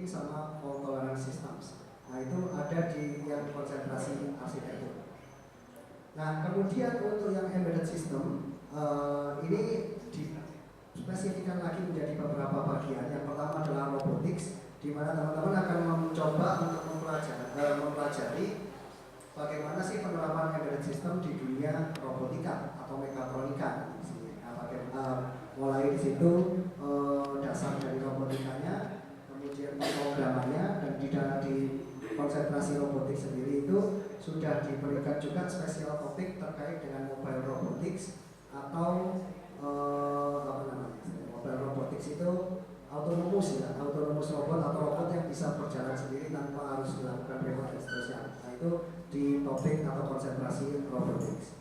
sama fault tolerance systems. Nah itu ada di yang konsentrasi arsitektur. Nah kemudian untuk yang embedded system ini dispesifikkan lagi menjadi beberapa bagian. Yang pertama adalah robotics, di mana teman-teman akan mencoba untuk mempelajari bagaimana sih penerapan embedded system di dunia robotika atau mekatronika. Mulai di situ dasar dari robotikanya, kemudian pemrogramannya, dan di konsentrasi robotik sendiri itu sudah diberikan juga spesial topik terkait dengan mobile robotics atau mobile robotics itu autonomous robot atau robot yang bisa berjalan sendiri tanpa harus dilakukan remote dan seterusnya. Nah itu di topik atau konsentrasi robotics.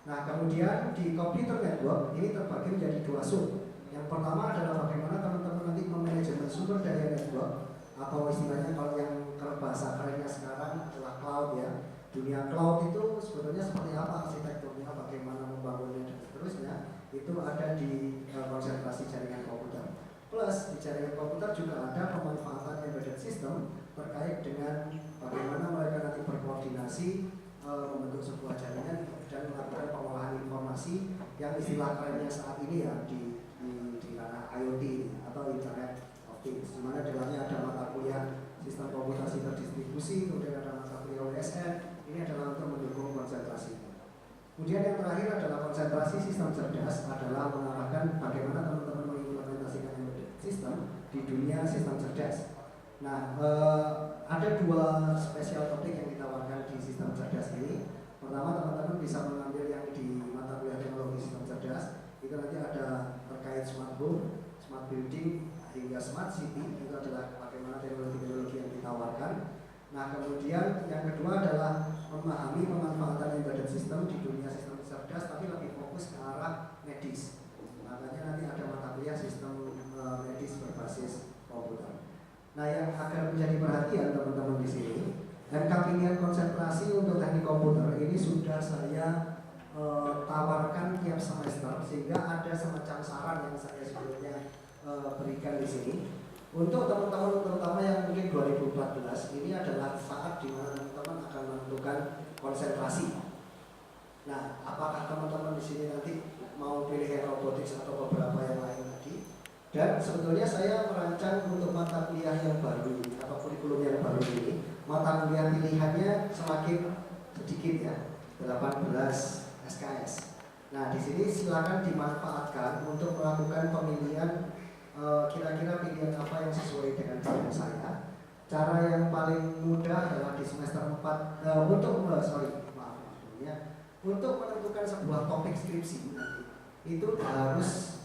Nah kemudian di computer network ini terbagi menjadi dua sub. Yang pertama adalah bagaimana teman-teman nanti memanajemen sumber daya network, atau istilahnya kalau yang bahasa kerennya sekarang adalah cloud ya. Dunia cloud itu sebetulnya seperti apa arsitekturnya, bagaimana membangunnya dan seterusnya, itu ada di konsentrasi jaringan komputer. Plus di jaringan komputer juga ada pemanfaatan embedded system terkait dengan bagaimana mereka nanti berkoordinasi membentuk sebuah jaringan dan melakukan pengolahan informasi yang istilah kerennya saat ini ya di ranah IoT atau Internet of Things, di mana dalamnya ada mata kuliah sistem komputasi terdistribusi, kemudian ada mata kuliah OSN. Ini adalah untuk mendukung konsentrasi. Kemudian yang terakhir adalah konsentrasi sistem cerdas, adalah mengarahkan bagaimana teman-teman mengimplementasikan embedded system di dunia sistem cerdas. Nah, ada dua spesial topik yang ditawarkan di sistem cerdas ini. Pertama, teman-teman bisa mengambil yang di mata kuliah teknologi sistem cerdas. Itu nanti ada terkait smart home, smart building, hingga smart city. Itu adalah bagaimana teknologi-teknologi yang ditawarkan. Nah, kemudian yang kedua adalah memahami pemanfaatan embedded system di dunia sistem cerdas, tapi lebih fokus ke arah medis. Makanya nanti ada mata kuliah sistem medis berbasis komputer. Nah, yang agar menjadi perhatian teman-teman di sini, MK pilihan konsentrasi untuk teknik komputer ini sudah saya tawarkan tiap semester, sehingga ada semacam saran yang saya sebetulnya berikan di sini. Untuk teman-teman terutama yang mungkin 2014, ini adalah saat di mana teman-teman akan menentukan konsentrasi. Nah, apakah teman-teman di sini nanti mau pilih robotics atau beberapa yang lain tadi? Dan sebetulnya saya merancang untuk mata kuliah yang baru atau kurikulum yang baru ini, mata kuliah pilihannya semakin sedikit ya, 18 SKS. Nah, di sini silakan dimanfaatkan untuk melakukan pemilihan kira-kira pilihan apa yang sesuai dengan bidang saya. Cara yang paling mudah adalah di semester 4 untuk menentukan sebuah topik skripsi nanti itu harus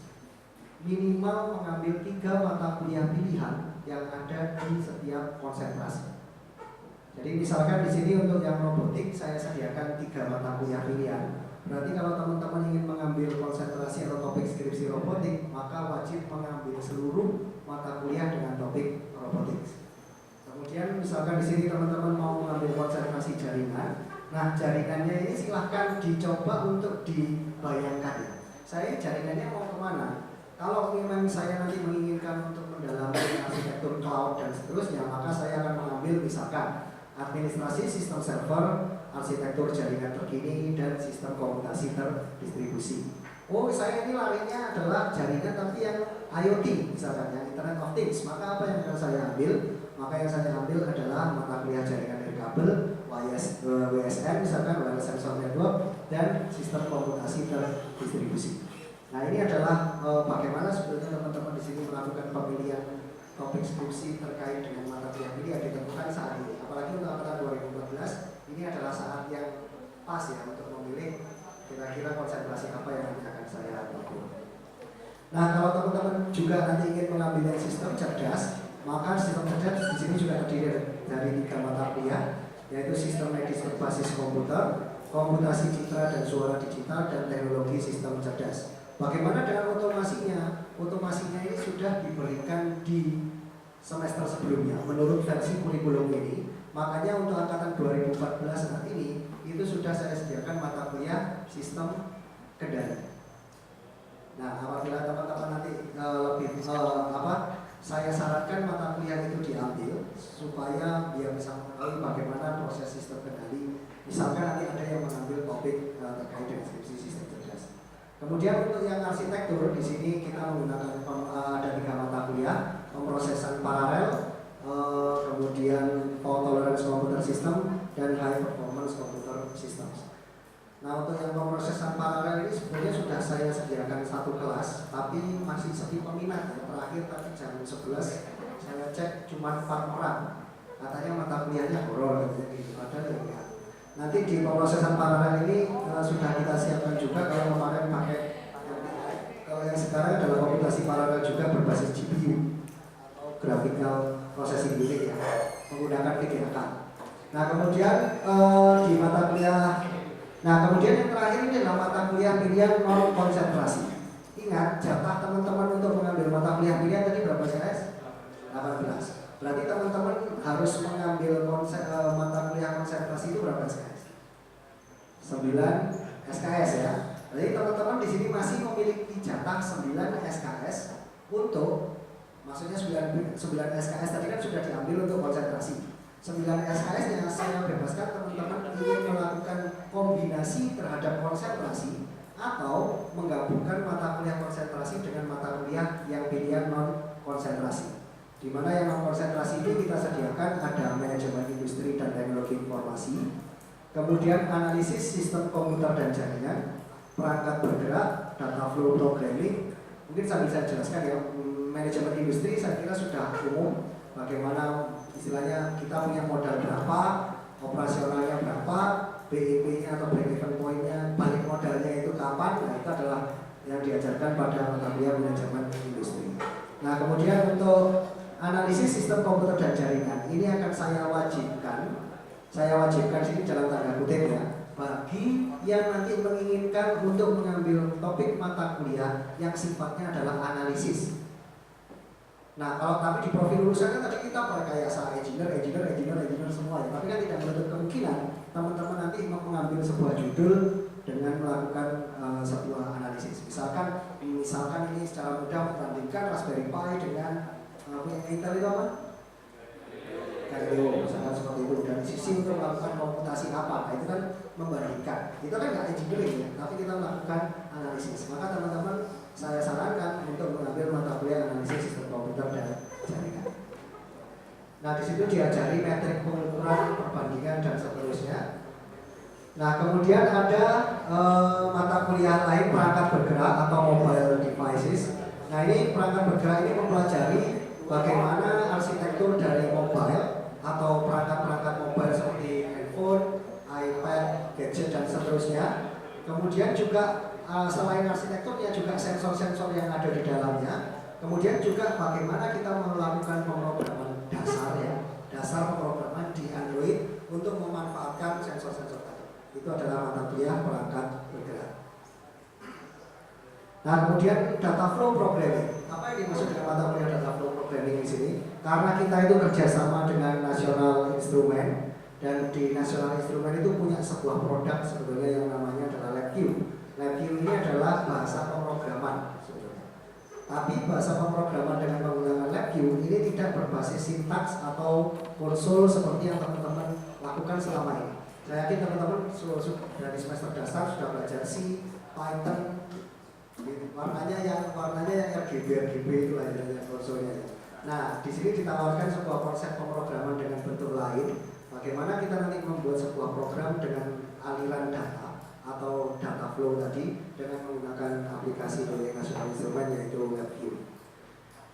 minimal mengambil 3 mata kuliah pilihan yang ada di setiap konsentrasi. Jadi misalkan di sini untuk yang robotik saya sediakan 3 mata kuliah pilihan. Berarti kalau teman-teman ingin mengambil konsentrasi atau topik skripsi robotik, maka wajib mengambil seluruh mata kuliah dengan topik robotik. Kemudian misalkan di sini teman-teman mau mengambil konsentrasi jaringan, nah jaringannya ini silahkan dicoba untuk dibayangkan. Saya jaringannya mau kemana? Kalau memang saya nanti menginginkan untuk mendalami arsitektur cloud dan seterusnya, maka saya akan mengambil misalkan administrasi sistem server, arsitektur jaringan terkini, dan sistem komutasi terdistribusi. Oh, saya ini larinya adalah jaringan tapi yang IoT, misalkan yang Internet of Things. Maka apa yang akan saya ambil? Maka yang saya ambil adalah mata kuliah jaringan dari kabel, WSN, misalkan wireless sensor network, dan sistem komutasi terdistribusi. Nah, ini adalah bagaimana sebetulnya teman-teman di sini melakukan pemilihan topik skripsi terkait dengan mata kuliah ini yang ditentukan saat ini. Apalagi untuk angkatan 2014, ini adalah saat yang pas ya untuk memilih kira-kira konsentrasi apa yang nanti akan saya lakukan. Nah, kalau teman-teman juga nanti ingin mengambil sistem cerdas, maka sistem cerdas di sini juga terdiri dari 3 mata kuliah, yaitu sistem medis berbasis komputer, komputasi citra dan suara digital, dan teknologi sistem cerdas. Bagaimana dengan otomasinya? Otomasinya ini sudah diberikan di semester sebelumnya menurut versi kurikulum ini. Makanya untuk angkatan 2014 saat ini itu sudah saya sediakan mata kuliah sistem kendali. Nah, apabila teman-teman nanti lebih saya sarankan mata kuliah itu diambil supaya biar bisa mengetahui bagaimana proses sistem kendali. Misalkan nanti ada yang mengambil topik terkait dengan skripsi sistem cerdas. Kemudian untuk yang arsitektur di sini kita menggunakan ada 3 mata kuliah: pemrosesan paralel, kemudian fault tolerance computer system, dan high performance computer systems. Nah, untuk yang pemrosesan paralel ini sebenarnya sudah saya sediakan 1 kelas, tapi masih sepi peminat ya. Terakhir tadi jam 11 saya cek cuma 4 orang. Katanya mata kuliahnya horor gitu. Padahal ya. Nanti di pemrosesan paralel ini sudah kita siapkan juga. Kalau kemarin pakai kalau yang sekarang adalah komputasi paralel juga berbasis GPU atau graphical processing unit ya, menggunakan VGA. Nah, kemudian di mata kuliah kemudian yang terakhir ini adalah mata kuliah pilihan non konsentrasi. Ingat, jatah teman-teman untuk mengambil mata kuliah pilihan tadi berapa SKS? 18. Berarti teman-teman harus mengambil mata kuliah konsentrasi itu berapa SKS? 9 SKS ya. Jadi teman-teman di sini masih memiliki jatah 9 SKS untuk, maksudnya 9 SKS tadi kan sudah diambil untuk konsentrasi. 9 SKS yang saya bebaskan teman-teman ingin melakukan kombinasi terhadap konsentrasi atau menggabungkan mata kuliah konsentrasi dengan mata kuliah yang pilihan non konsentrasi. Di mana yang non konsentrasi ini kita sediakan ada manajemen industri dan teknologi informasi, kemudian analisis sistem komputer dan jaringan, perangkat bergerak, data flow programming. Mungkin sambil saya jelaskan ya, manajemen industri saya kira sudah umum. Bagaimana istilahnya kita punya modal berapa, operasionalnya berapa, BEP-nya atau break even point-nya, balik modalnya itu kapan. Nah, itu adalah yang diajarkan pada mata kuliah manajemen industri. Nah, kemudian untuk analisis sistem komputer dan jaringan ini akan saya wajibkan sini dalam tanda kutip ya, bagi yang nanti menginginkan untuk mengambil topik mata kuliah yang sifatnya adalah analisis. Nah, kalau tapi di profil lulusan kan tadi kita rekayasa engineer semua ya. Tapi kan tidak menutup kemungkinan teman-teman nanti mengambil sebuah judul dengan melakukan sebuah analisis. Misalkan ini secara mudah membandingkan Raspberry Pi dengan Intel itu apa? Galileo, misalkan seperti itu. Dan sisi untuk melakukan komputasi apa? Nah, itu kan membandingkan. Itu kan nggak engineering ya, tapi kita melakukan analisis. Maka teman-teman saya sarankan untuk mengambil mata kuliah analisis sistem komputer dan jaringan. Nah, di situ diajari metrik pengukuran, perbandingan dan seterusnya. Nah, kemudian ada mata kuliah lain perangkat bergerak atau mobile devices. Nah, ini perangkat bergerak ini mempelajari bagaimana arsitektur dari mobile atau perangkat-perangkat mobile seperti handphone, iPad, gadget dan seterusnya. Kemudian juga selain arsitekturnya juga sensor-sensor yang ada di dalamnya. Kemudian juga bagaimana kita melakukan pemrograman dasar ya, dasar pemrograman di Android untuk memanfaatkan sensor-sensor tadi. Itu adalah mata kuliah perangkat bergerak. Nah, kemudian data flow programming. Apa yang dimaksud dengan mata kuliah data flow programming di sini? Karena kita itu kerjasama dengan National Instrument, dan di National Instrument itu punya sebuah produk sebetulnya yang namanya adalah LabVIEW. LabVIEW ini adalah bahasa pemrograman sebetulnya. Tapi bahasa pemrograman dengan menggunakan LabVIEW ini tidak berbasis sintaks atau konsol seperti yang teman-teman lakukan selama ini. Saya yakin teman-teman dari semester dasar sudah belajar C, Python, warnanya yang RGB itu lah ya konsolnya. Nah, di sini ditawarkan sebuah konsep pemrograman dengan bentuk lain. Bagaimana kita nanti membuat sebuah program dengan aliran data atau data flow tadi dengan menggunakan aplikasi dari National Instrument yaitu LabVIEW.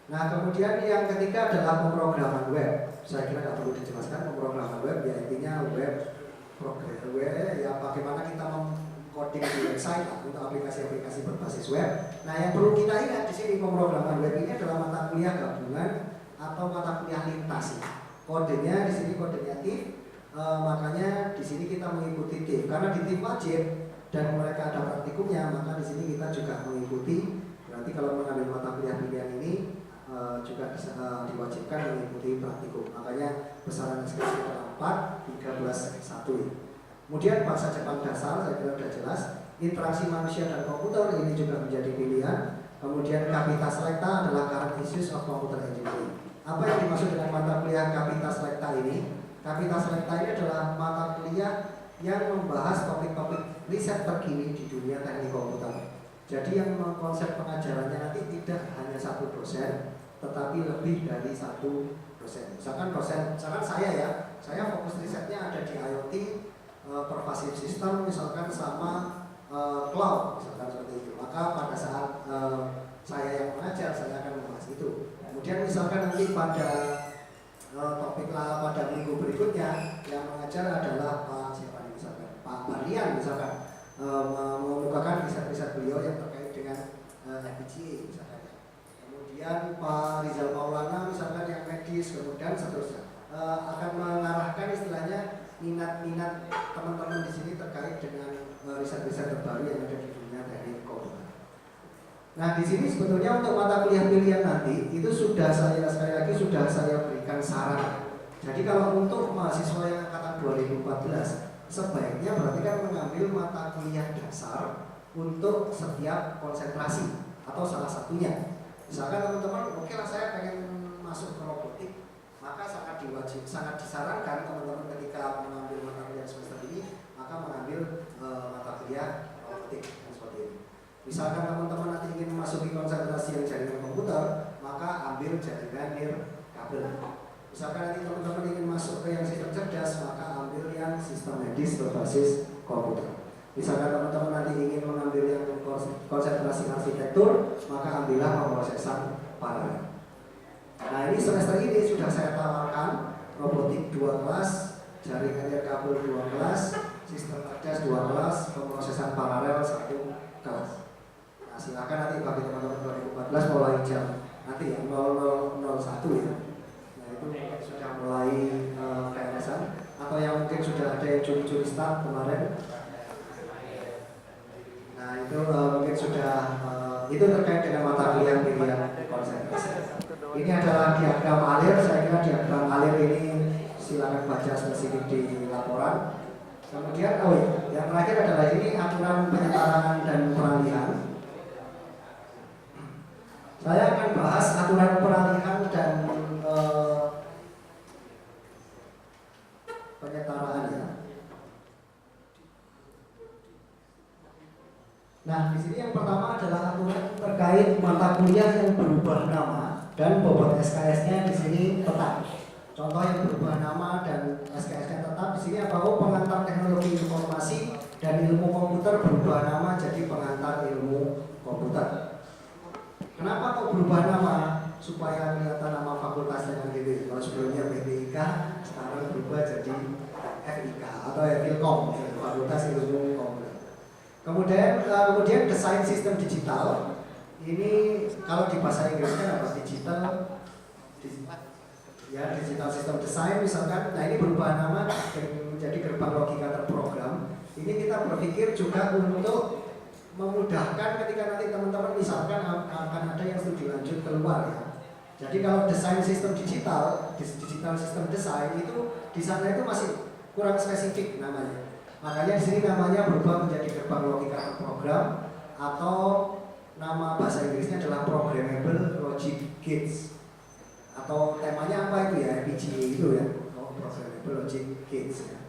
Nah, kemudian yang ketiga adalah pemrograman web. Saya kira nggak perlu dijelaskan pemrograman web, ya intinya web ya bagaimana kita mengcoding di website untuk aplikasi-aplikasi berbasis web. Nah, yang perlu kita ingat di sini pemrograman web ini adalah mata kuliah gabungan atau mata kuliah lintas. Kodenya di sini kodenya TIFF. Makanya di sini kita mengikuti TIFF karena di TIFF wajib dan mereka ada praktikumnya, maka di sini kita juga mengikuti. Berarti kalau mengambil mata kuliah pilihan ini juga diwajibkan mengikuti praktikum. Makanya besaran SKS 4 13.1. Kemudian bahasa Jepang dasar saya kira sudah jelas. Interaksi manusia dan komputer ini juga menjadi pilihan. Kemudian Kapitas Recta adalah Current Issues of Computer Engineering. Apa yang dimaksud dengan mata kuliah Kapitas Recta ini? Kapitas Recta ini adalah mata kuliah yang membahas topik-topik riset terkini di dunia teknik komputer. Jadi yang konsep pengajarannya nanti tidak hanya satu dosen, tetapi lebih dari satu dosen. Misalkan saya fokus risetnya ada di IoT, pervasive system, misalkan sama cloud, misalkan seperti itu. Maka pada saat saya yang mengajar, saya akan membahas itu. Kemudian misalkan nanti pada topik pada minggu berikutnya yang mengajar adalah Pak Barlian misalkan mengemukakan riset-riset beliau yang terkait dengan FPGA misalkan. Kemudian Pak Rizal Maulana misalkan yang medis, kemudian seterusnya akan mengarahkan istilahnya minat-minat teman-teman di sini terkait dengan riset-riset terbaru yang ada di dunia teknik komputer. Nah di sini sebetulnya untuk mata kuliah pilihan nanti itu sudah saya berikan saran. Jadi kalau untuk mahasiswa yang angkatan 2014 sebaiknya berarti kan mengambil mata kuliah dasar untuk setiap konsentrasi atau salah satunya. Misalkan teman-teman, oke lah saya pengen masuk ke robotik, maka sangat disarankan teman-teman ketika mengambil mata kuliah semester ini maka mengambil mata kuliah robotik seperti ini. Misalkan teman-teman nanti ingin memasuki konsentrasi yang jaringan komputer, maka ambil jaringan nirkabel. Misalkan nanti teman-teman ingin masuk ke yang sistem cerdas, maka ambil yang sistem medis berbasis komputer. Misalkan teman-teman nanti ingin mengambil yang konsentrasi arsitektur, maka ambillah pemrosesan paralel. Nah ini semester ini sudah saya tawarkan robotik 2 kelas, jaringan nirkabel 2 kelas, sistem cerdas 2 kelas, pemrosesan paralel 1 kelas. Nah silakan nanti bagi teman-teman 2014 mulai jam nanti ya 0001 ya. Itu sudah mulai PNS-an atau yang mungkin sudah ada yang curi-curi start kemarin. Nah itu mungkin sudah itu terkait dengan mata kuliah pilihan konsentrasi. Ini adalah diagram alir. Saya kira diagram alir ini silakan baca spesifik di laporan. Kemudian yang terakhir adalah ini aturan penyetaraan dan peralihan. Saya akan bahas aturan peralihan dan penyetaraan ya. Nah, di sini yang pertama adalah aturan terkait mata kuliah yang berubah nama dan bobot SKS-nya di sini tetap. Contoh yang berubah nama dan SKS-nya tetap di sini apa? Pengantar teknologi informasi dan ilmu komputer berubah nama jadi pengantar ilmu komputer. Kenapa kok berubah nama? Supaya kelihatan nama fakultas dengan gitu. Kalau sebelumnya PTIK, sekarang berubah jadi FIK atau Filkom, Fakultas Ilmu Komputer. Kemudian desain sistem digital. Ini kalau di bahasa Inggrisnya apa? Digital sistem design misalkan. Nah ini berubah nama menjadi gerbang logika terprogram. Ini kita berpikir juga untuk memudahkan ketika nanti teman-teman misalkan akan ada yang studi lanjut keluar ya. Jadi kalau desain sistem digital sistem desain itu di sana itu masih kurang spesifik namanya. Makanya di sini namanya berubah menjadi gerbang logika terprogram atau nama bahasa Inggrisnya adalah programmable logic gates. Atau temanya apa itu ya? FPGA itu ya. Programmable logic gates ya.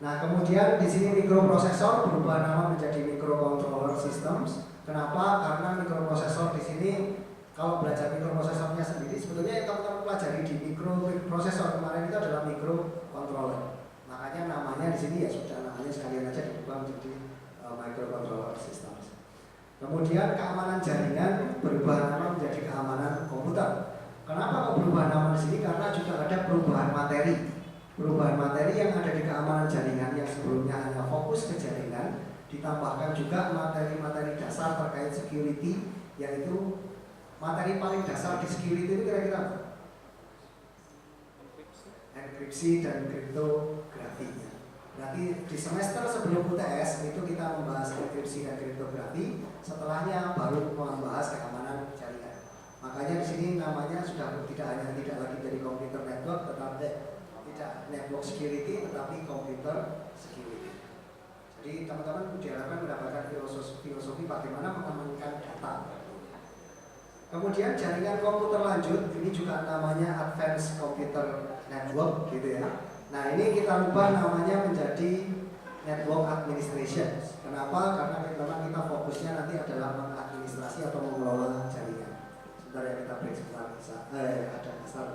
Nah, kemudian di sini mikroprosesor berubah nama menjadi microcontroller systems. Kenapa? Karena mikroprosesor di sini kalau belajar mikroprosesornya sendiri sebetulnya yang teman-teman pelajari di mikroprosesor kemarin itu adalah microcontroller. Makanya namanya di sini ya sudah namanya sekalian aja diubah menjadi microcontroller systems. Kemudian keamanan jaringan berubah nama menjadi keamanan komputer. Kenapa kok berubah nama di sini? Karena juga ada perubahan materi. Perubahan materi yang ada di keamanan jaringan yang sebelumnya hanya fokus ke jaringan, ditambahkan juga materi-materi dasar terkait security, yaitu materi paling dasar di security itu kira-kira apa? Enkripsi dan kriptografi. Berarti di semester sebelum UTS itu kita membahas enkripsi dan kriptografi, setelahnya baru membahas keamanan jaringan. Makanya di sini namanya sudah tidak lagi dari computer network, tetapi tidak network security tetapi computer security. Jadi teman-teman diharapkan mendapatkan filosofi bagaimana mengamankan data. Kemudian jaringan komputer lanjut, ini juga namanya Advanced Computer Network gitu ya. Nah ini kita ubah namanya menjadi Network Administration. Kenapa? Karena memang kita fokusnya nanti adalah mengadministrasi atau mengelola jaringan. Sebentar ya kita break sebentar, ada besar.